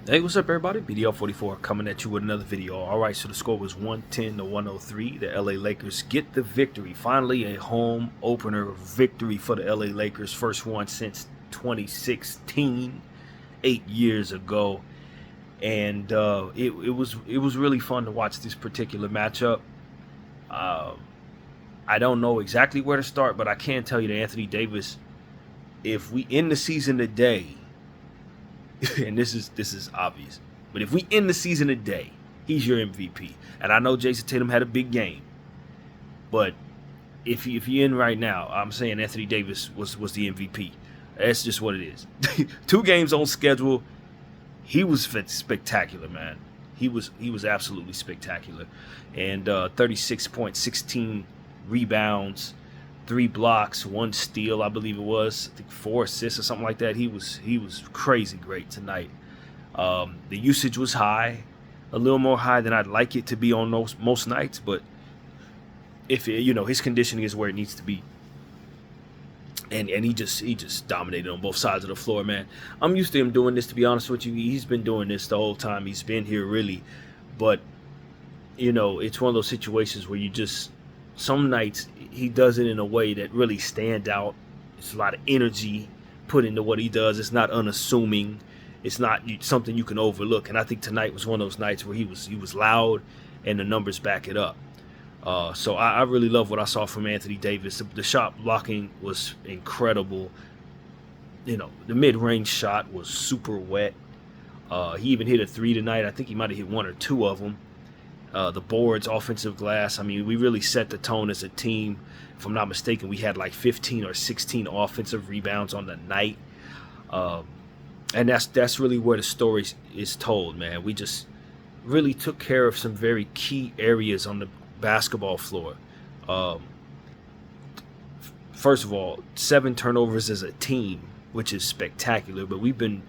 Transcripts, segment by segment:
Hey, what's up, everybody? BDL44 coming at you with another video. All right, so the score was 110 to 103. The LA Lakers get the victory. Finally, a home opener victory for the LA Lakers. First one since 2016, 8 years ago. And it was really fun to watch this particular matchup. Uh, I don't know exactly where to start, but I can tell you that Anthony Davis, if we end the season today, and this is obvious, but if we end the season today, he's your MVP. And I know Jason Tatum had a big game, but if you end right now, I'm saying Anthony Davis was the MVP. That's just what it is. 2 games on schedule. He was spectacular, man. He was absolutely spectacular, and 36 points, 16 rebounds, 3 blocks, 1 steal, I believe it was. I think 4 assists or something like that. He was crazy great tonight. The usage was high, a little more high than I'd like it to be on most nights, but if his conditioning is where it needs to be, and he just dominated on both sides of the floor, man. I'm used to him doing this, to be honest with you. He's been doing this the whole time he's been here, really, but it's one of those situations where you just some nights he does it in a way that really stand out. It's a lot of energy put into what he does. It's not unassuming. It's not something you can overlook. And I think tonight was one of those nights where he was loud, and the numbers back it up. So I really love what I saw from Anthony Davis. The shot blocking was incredible. The mid-range shot was super wet. He even hit a three tonight. I think he might have hit one or two of them. The boards, offensive glass. I mean, we really set the tone as a team. If I'm not mistaken, we had like 15 or 16 offensive rebounds on the night. And that's really where the story is told, man. We just really took care of some very key areas on the basketball floor. First of all, 7 turnovers as a team, which is spectacular, but we've been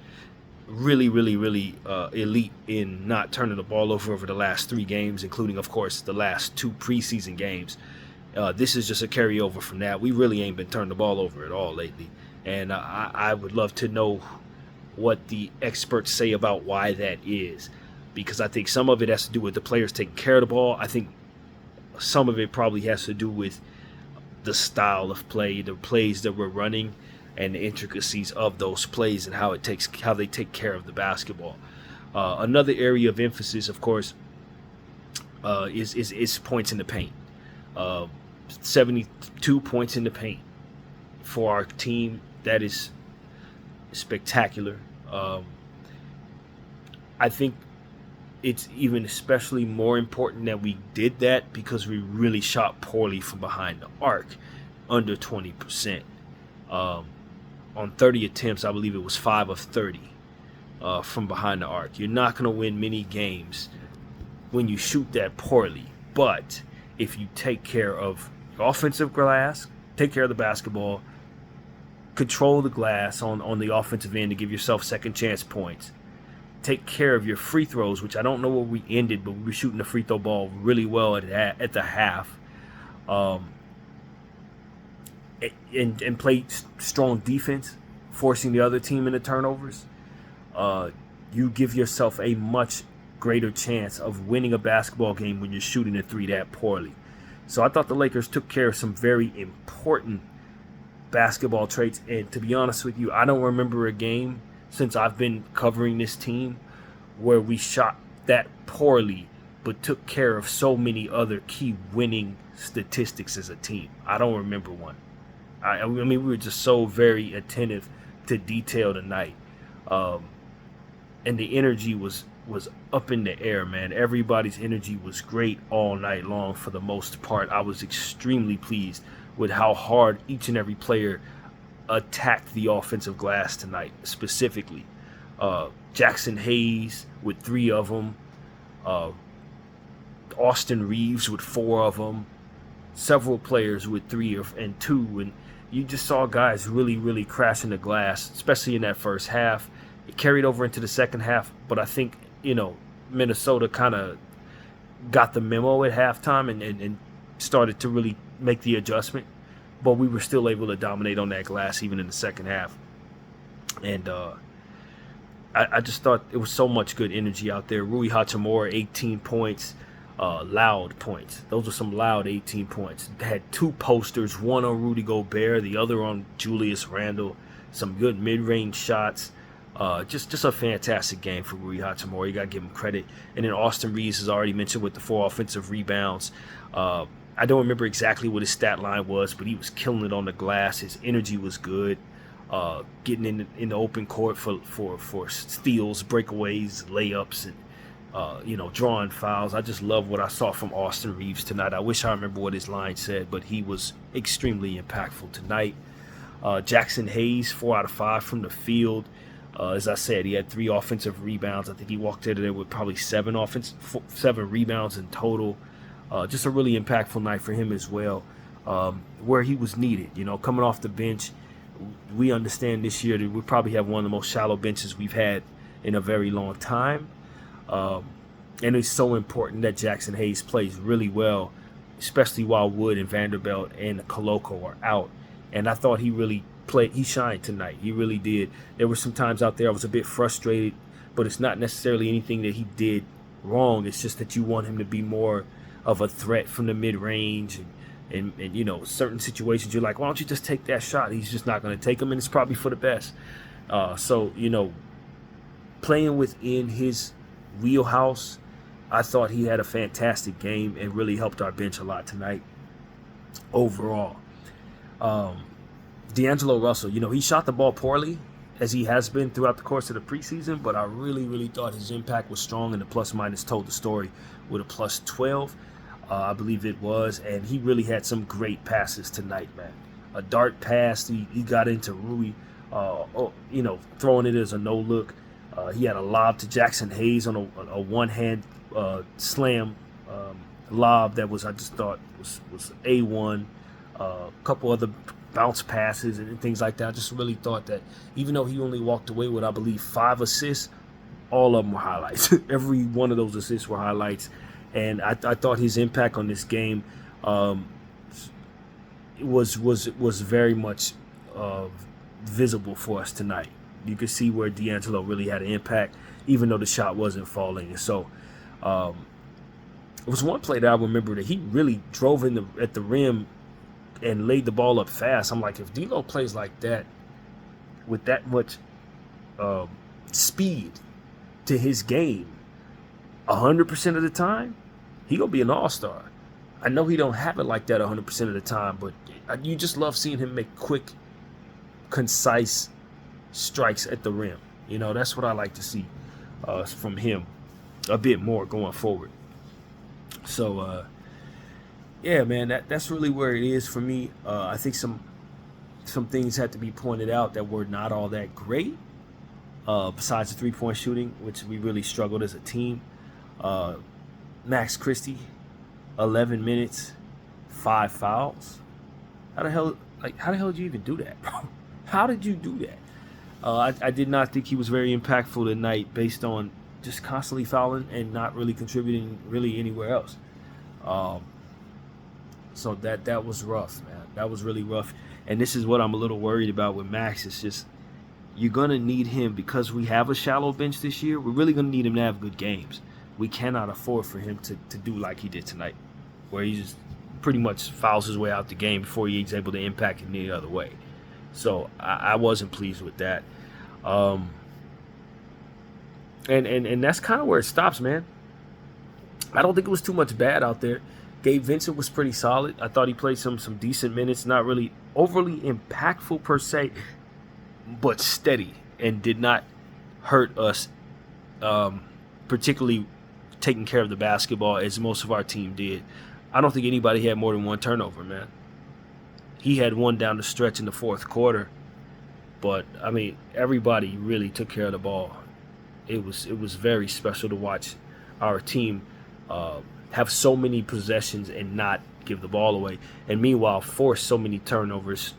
really, really, really elite in not turning the ball over the last 3 games, including, of course, the last 2 preseason games. This is just a carryover from that. We really ain't been turning the ball over at all lately, and I would love to know what the experts say about why that is, because I think some of it has to do with the players taking care of the ball. I think some of it probably has to do with the style of play, the plays that we're running, and the intricacies of those plays and how they take care of the basketball. Another area of emphasis, of course, is points in the paint. 72 points in the paint for our team. That is spectacular. I think it's even especially more important that we did that because we really shot poorly from behind the arc, under 20%. On 30 attempts, I believe it was 5 of 30 from behind the arc. You're not going to win many games when you shoot that poorly. But if you take care of offensive glass, take care of the basketball, control the glass on the offensive end to give yourself second chance points, take care of your free throws, which I don't know where we ended, but we were shooting the free throw ball really well at the half. And play strong defense, forcing the other team into turnovers, you give yourself a much greater chance of winning a basketball game when you're shooting a 3 that poorly. So I thought the Lakers took care of some very important basketball traits. And to be honest with you, I don't remember a game since I've been covering this team where we shot that poorly but took care of so many other key winning statistics as a team. I don't remember one. I mean, we were just so very attentive to detail tonight, and the energy was up in the air, man. Everybody's energy was great all night long for the most part. I was extremely pleased with how hard each and every player attacked the offensive glass tonight, specifically. Jackson Hayes with 3 of them, Austin Reeves with 4 of them, several players with 3 and 2, and you just saw guys really, really crashing the glass, especially in that first half. It carried over into the second half, but I think, Minnesota kind of got the memo at halftime and started to really make the adjustment, but we were still able to dominate on that glass even in the second half. And I just thought it was so much good energy out there. Rui Hachimura, 18 points, loud points. Those were some loud 18 points. They had two posters, one on Rudy Gobert, the other on Julius Randle. Some good mid-range shots. Just a fantastic game for Rui Hachimura. You got to give him credit. And then Austin Reeves has already mentioned with the 4 offensive rebounds. I don't remember exactly what his stat line was, but he was killing it on the glass. His energy was good. Getting in the open court for steals, breakaways, layups, and drawing fouls. I just love what I saw from Austin Reeves tonight. I wish I remember what his line said, but he was extremely impactful tonight. Jackson Hayes, 4 out of 5 from the field. As I said, he had 3 offensive rebounds. I think he walked out of there with probably 7 rebounds in total. Just a really impactful night for him as well, where he was needed. Coming off the bench, we understand this year that we probably have one of the most shallow benches we've had in a very long time. And it's so important that Jackson Hayes plays really well, especially while Wood and Vanderbilt and Koloko are out. And I thought he shined tonight. He really did. There were some times out there I was a bit frustrated, but it's not necessarily anything that he did wrong. It's just that you want him to be more of a threat from the mid-range. And certain situations you're like, why don't you just take that shot? He's just not going to take them, and it's probably for the best. So playing within his wheelhouse, I thought he had a fantastic game and really helped our bench a lot tonight overall. D'Angelo Russell, he shot the ball poorly, as he has been throughout the course of the preseason, but I really, really thought his impact was strong, and the plus-minus told the story with a plus 12. I believe it was, and he really had some great passes tonight, man. A dart pass, he got into Rui, throwing it as a no-look. He had a lob to Jackson Hayes on a one-hand slam lob that I just thought was A1. A couple other bounce passes and things like that. I just really thought that even though he only walked away with, I believe, 5 assists, all of them were highlights. Every one of those assists were highlights. And I thought his impact on this game was very much visible for us tonight. You could see where D'Angelo really had an impact, even though the shot wasn't falling. And so it was one play that I remember that he really drove at the rim and laid the ball up fast. I'm like, if D'Lo plays like that with that much speed to his game 100% of the time, he gonna be an all-star. I know he don't have it like that 100% of the time, but you just love seeing him make quick, concise strikes at the rim. That's what I like to see from him a bit more going forward. So, yeah, man, that's really where it is for me. I think some things had to be pointed out that were not all that great, besides the three-point shooting, which we really struggled as a team. Max Christie, 11 minutes, 5 fouls. How the hell did you even do that, bro? How did you do that? I did not think he was very impactful tonight based on just constantly fouling and not really contributing really anywhere else. So that was rough, man. That was really rough. And this is what I'm a little worried about with Max. It's just you're going to need him because we have a shallow bench this year. We're really going to need him to have good games. We cannot afford for him to do like he did tonight, where he just pretty much fouls his way out the game before he's able to impact it any other way. So I wasn't pleased with that. And that's kind of where it stops, man. I don't think it was too much bad out there. Gabe Vincent was pretty solid. I thought he played some decent minutes, not really overly impactful per se, but steady and did not hurt us, particularly taking care of the basketball as most of our team did. I don't think anybody had more than 1 turnover, man. He had 1 down the stretch in the 4th quarter, but I mean everybody really took care of the ball. It was very special to watch our team have so many possessions and not give the ball away, and meanwhile force so many turnovers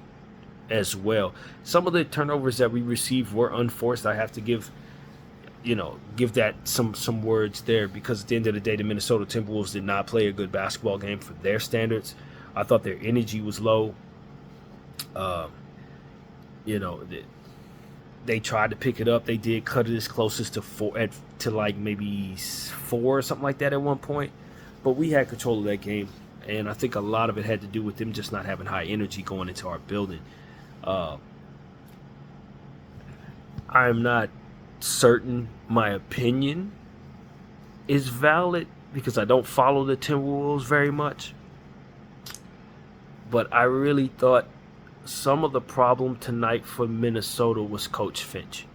as well. Some of the turnovers that we received were unforced. I have to give that some words there, because at the end of the day, the Minnesota Timberwolves did not play a good basketball game for their standards. I thought their energy was low. They tried to pick it up. They did cut it as close as to like maybe 4 or something like that at one point. But we had control of that game, and I think a lot of it had to do with them just not having high energy going into our building. I'm not certain my opinion is valid because I don't follow the Timberwolves very much. But I really thought some of the problem tonight for Minnesota was Coach Finch.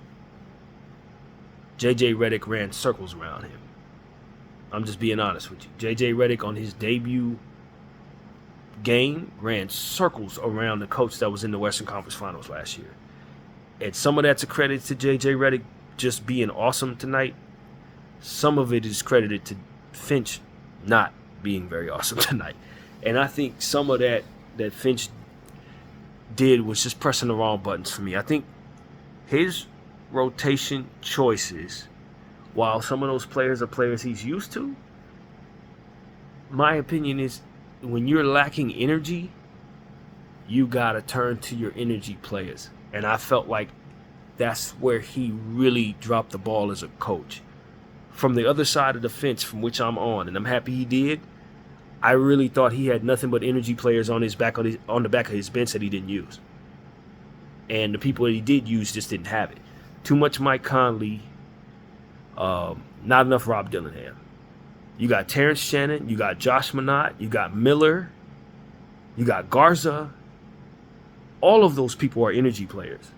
JJ Redick ran circles around him. I'm just being honest with you. JJ Redick on his debut game ran circles around the coach that was in the Western Conference Finals last year. And some of that's a credit to JJ Redick just being awesome tonight. Some of it is credited to Finch not being very awesome tonight. And I think some of that Finch did was just pressing the wrong buttons for me. I think his rotation choices, while some of those players are players he's used to, my opinion is when you're lacking energy, you got to turn to your energy players. And I felt like that's where he really dropped the ball as a coach. From the other side of the fence from which I'm on, and I'm happy he did, I really thought he had nothing but energy players on the back of his bench that he didn't use. And the people that he did use just didn't have it. Too much Mike Conley, not enough Rob Dillingham. You got Terrence Shannon, you got Josh Minott, you got Miller, you got Garza. All of those people are energy players.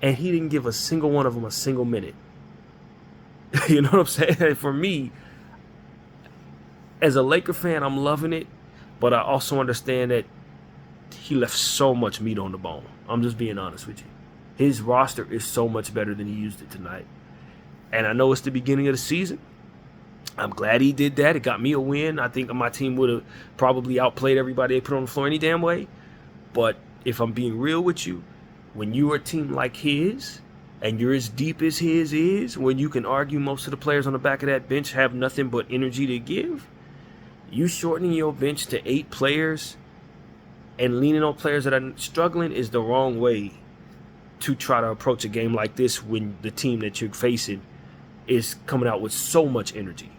And he didn't give a single one of them a single minute. You know what I'm saying? For me, as a Laker fan, I'm loving it. But I also understand that he left so much meat on the bone. I'm just being honest with you. His roster is so much better than he used it tonight. And I know it's the beginning of the season. I'm glad he did that. It got me a win. I think my team would have probably outplayed everybody they put on the floor any damn way. But if I'm being real with you, when you're a team like his and you're as deep as his is, when you can argue most of the players on the back of that bench have nothing but energy to give, you shortening your bench to 8 players and leaning on players that are struggling is the wrong way to try to approach a game like this when the team that you're facing is coming out with so much energy.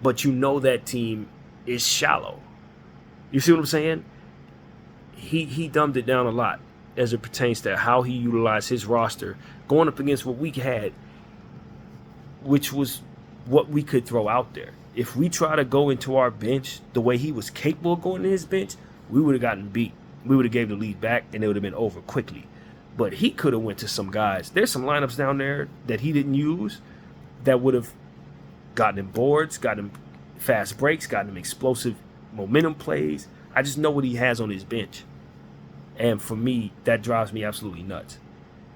But you know that team is shallow. You see what I'm saying? He dumbed it down a lot as it pertains to how he utilized his roster going up against what we had, which was what we could throw out there. If we try to go into our bench the way he was capable of going to his bench, we would have gotten beat. We would have gave the lead back, and it would have been over quickly. But he could have went to some guys. There's some lineups down there that he didn't use that would have gotten him boards, gotten him fast breaks, gotten him explosive momentum plays. I just know what he has on his bench. And for me, that drives me absolutely nuts.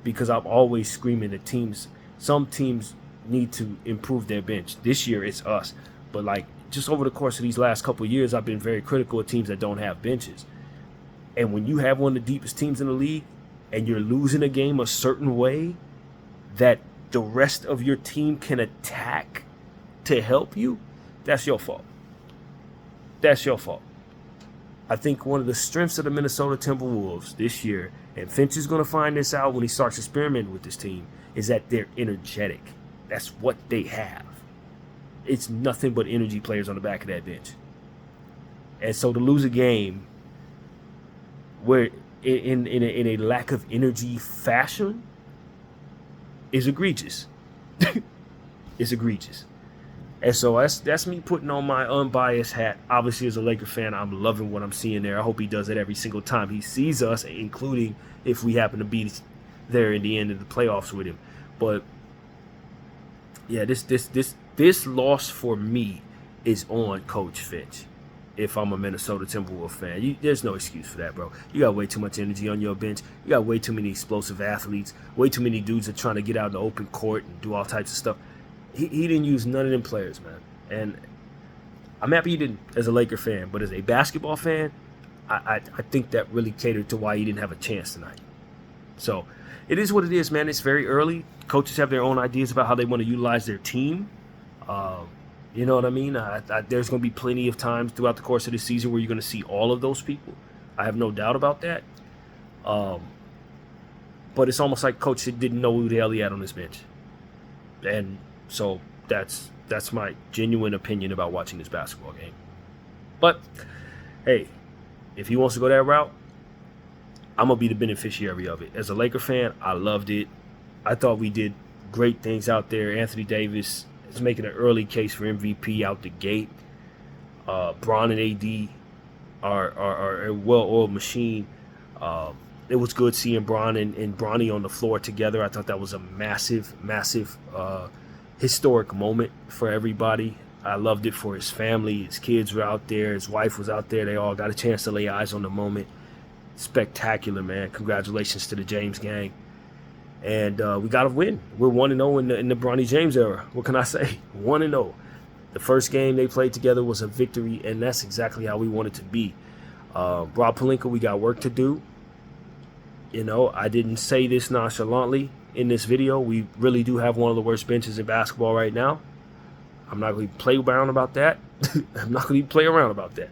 Because I'm always screaming at teams. Some teams need to improve their bench. This year, it's us. But like just over the course of these last couple of years, I've been very critical of teams that don't have benches. And when you have one of the deepest teams in the league and you're losing a game a certain way that the rest of your team can attack to help you, that's your fault. That's your fault. I think one of the strengths of the Minnesota Timberwolves this year, and Finch is going to find this out when he starts experimenting with this team, is that they're energetic. That's what they have. It's nothing but energy players on the back of that bench. And so to lose a game where in a lack of energy fashion is egregious. It's egregious. And so that's me putting on my unbiased hat. Obviously, as a Laker fan, I'm loving what I'm seeing there. I hope he does it every single time he sees us, including if we happen to be there in the end of the playoffs with him. But yeah, this loss for me is on Coach Finch. If I'm a Minnesota Timberwolves fan, there's no excuse for that, bro. You got way too much energy on your bench. You got way too many explosive athletes. Way too many dudes that are trying to get out in the open court and do all types of stuff. He didn't use none of them players, man. And I'm happy he didn't as a Laker fan. But as a basketball fan, I think that really catered to why he didn't have a chance tonight. So it is what it is, man. It's very early. Coaches have their own ideas about how they want to utilize their team. You know what I mean? There's going to be plenty of times throughout the course of the season where you're going to see all of those people. I have no doubt about that. but it's almost like coach didn't know who the hell he had on his bench. And so that's my genuine opinion about watching this basketball game. But hey, if he wants to go that route, I'm going to be the beneficiary of it. As a Laker fan, I loved it. I thought we did great things out there. Anthony Davis is making an early case for MVP out the gate. Bron and AD are a well-oiled machine. It was good seeing Bron and Bronny on the floor together. I thought that was a massive historic moment for everybody. I loved it for his family. His kids were out there. His wife was out there. They all got a chance to lay eyes on the moment. Spectacular, man. Congratulations to the James gang. And we got to win. We're 1-0 in the Bronny James era. What can I say? 1-0. The first game they played together was a victory, and that's exactly how we want it to be. Rob Pelinka, we got work to do. You know, I didn't say this nonchalantly in this video. We really do have one of the worst benches in basketball right now. I'm not going to play around about that. I'm not going to play around about that.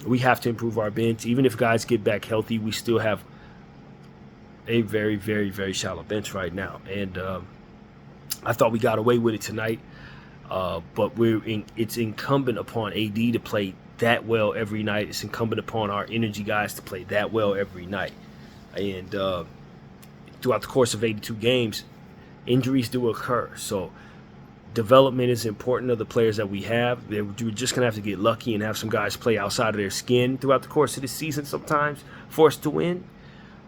We have to improve our bench. Even if guys get back healthy, we still have a very, very, very shallow bench right now. And I thought we got away with it tonight. But it's incumbent upon AD to play that well every night. It's incumbent upon our energy guys to play that well every night. And throughout the course of 82 games, injuries do occur. So development is important of the players that we have. We're just going to have to get lucky and have some guys play outside of their skin throughout the course of the season sometimes for us to win.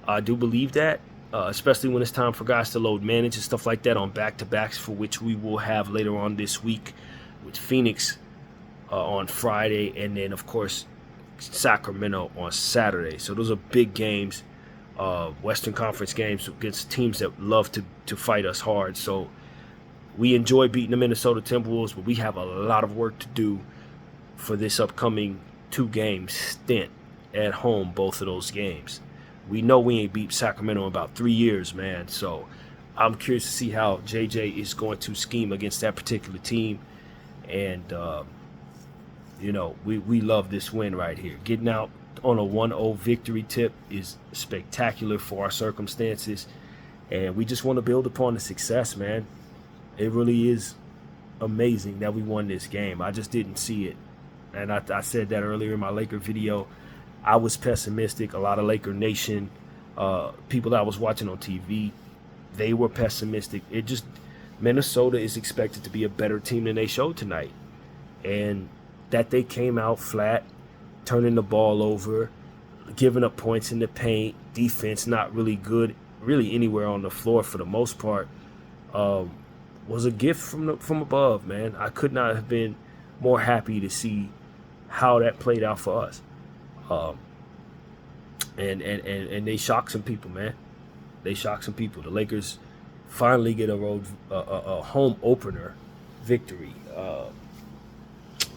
I do believe that, especially when it's time for guys to load manage and stuff like that on back-to-backs, for which we will have later on this week with Phoenix on Friday, and then, of course, Sacramento on Saturday. So those are big games, Western Conference games against teams that love to fight us hard. So we enjoy beating the Minnesota Timberwolves, but we have a lot of work to do for this upcoming 2-game stint at home, both of those games. We know we ain't beat Sacramento in about 3 years, man. So I'm curious to see how JJ is going to scheme against that particular team. And, you know, we love this win right here. Getting out on a 1-0 victory tip is spectacular for our circumstances. And we just want to build upon the success, man. It really is amazing that we won this game. I just didn't see it. And I said that earlier in my Laker video. I was pessimistic. A lot of Laker Nation, people that I was watching on TV, they were pessimistic. Minnesota is expected to be a better team than they showed tonight. And that they came out flat, turning the ball over, giving up points in the paint, defense not really good, really anywhere on the floor for the most part, was a gift from above, man. I could not have been more happy to see how that played out for us. And they shocked some people, man. They shocked some people. The Lakers finally get a home opener victory.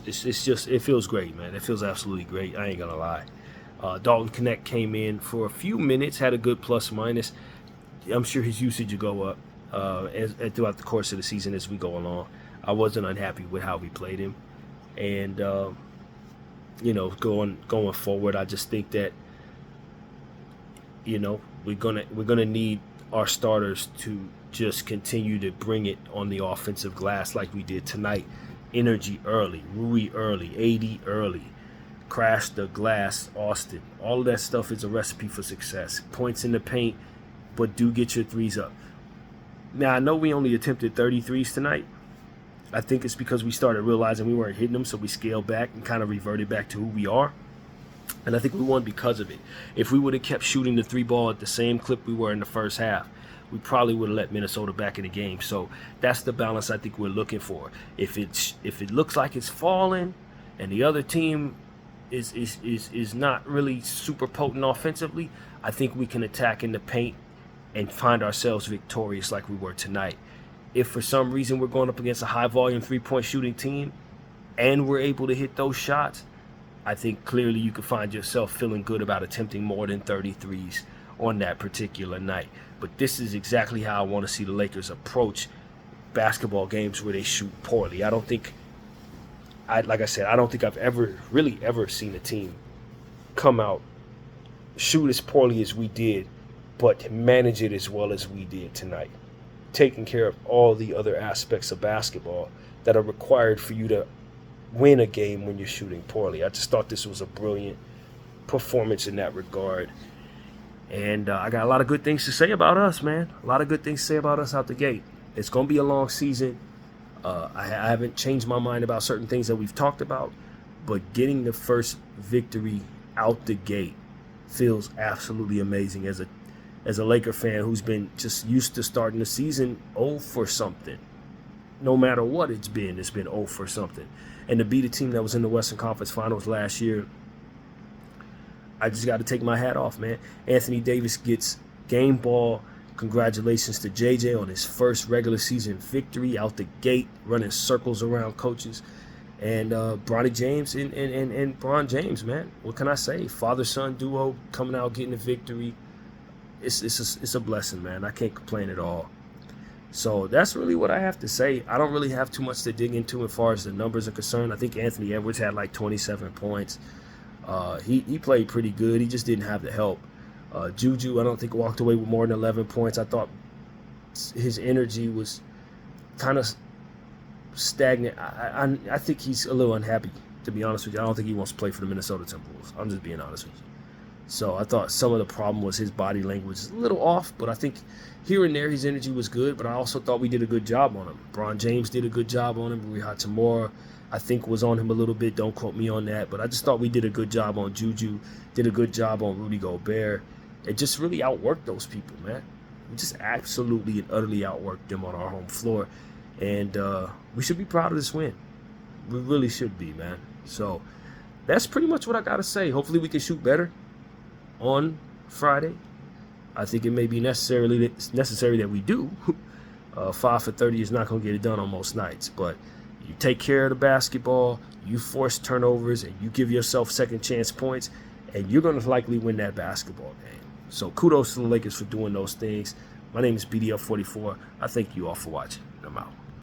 It feels great, man. It feels absolutely great. I ain't gonna lie. Dalton Knecht came in for a few minutes, had a good plus minus. I'm sure his usage will go up throughout the course of the season as we go along. I wasn't unhappy with how we played him, and you know, going forward, I just think that, you know, we're gonna need our starters to just continue to bring it on the offensive glass like we did tonight. Energy early, Rui early, AD early, crash the glass, Austin. All of that stuff is a recipe for success. Points in the paint, but do get your threes up. Now, I know we only attempted 33s tonight. I think it's because we started realizing we weren't hitting them, so we scaled back and kind of reverted back to who we are. And I think we won because of it. If we would have kept shooting the 3 ball at the same clip we were in the first half, we probably would have let Minnesota back in the game. So that's the balance I think we're looking for. If it looks like it's falling and the other team is not really super potent offensively, I think we can attack in the paint and find ourselves victorious like we were tonight. If for some reason we're going up against a high-volume 3-point shooting team and we're able to hit those shots, I think clearly you can find yourself feeling good about attempting more than 33s on that particular night. But this is exactly how I want to see the Lakers approach basketball games where they shoot poorly. I don't think I've ever seen a team come out, shoot as poorly as we did but manage it as well as we did tonight, taking care of all the other aspects of basketball that are required for you to win a game when you're shooting poorly. I just thought this was a brilliant performance in that regard. And I got a lot of good things to say about us, man. A lot of good things to say about us out the gate. It's going to be a long season. I haven't changed my mind about certain things that we've talked about, but getting the first victory out the gate feels absolutely amazing as a Laker fan who's been just used to starting the season 0 for something. No matter what it's been 0 for something. And to beat a team that was in the Western Conference Finals last year, I just got to take my hat off, man. Anthony Davis gets game ball. Congratulations to JJ on his first regular season victory out the gate, running circles around coaches. And Bronny James and Bron James, man. What can I say? Father-son duo coming out getting a victory. It's a blessing, man. I can't complain at all. So that's really what I have to say. I don't really have too much to dig into as far as the numbers are concerned. I think Anthony Edwards had like 27 points. He played pretty good. He just didn't have the help. Juju, I don't think, walked away with more than 11 points. I thought his energy was kind of stagnant. I think he's a little unhappy, to be honest with you. I don't think he wants to play for the Minnesota Timberwolves. I'm just being honest with you. So I thought some of the problem was his body language is a little off, but I think here and there his energy was good, but I also thought we did a good job on him. Bron James did a good job on him. Rui Hachimura, I think, was on him a little bit. Don't quote me on that, but I just thought we did a good job on Juju, did a good job on Rudy Gobert. It just really outworked those people, man. We just absolutely and utterly outworked them on our home floor, and we should be proud of this win. We really should be, man. So that's pretty much what I got to say. Hopefully we can shoot better on Friday. I think it may be necessary that we do. 5 for 30 is not going to get it done on most nights, but you take care of the basketball, you force turnovers, and you give yourself second chance points, and you're going to likely win that basketball game. So kudos to the Lakers for doing those things. My name is BDF44. I thank you all for watching. I'm out.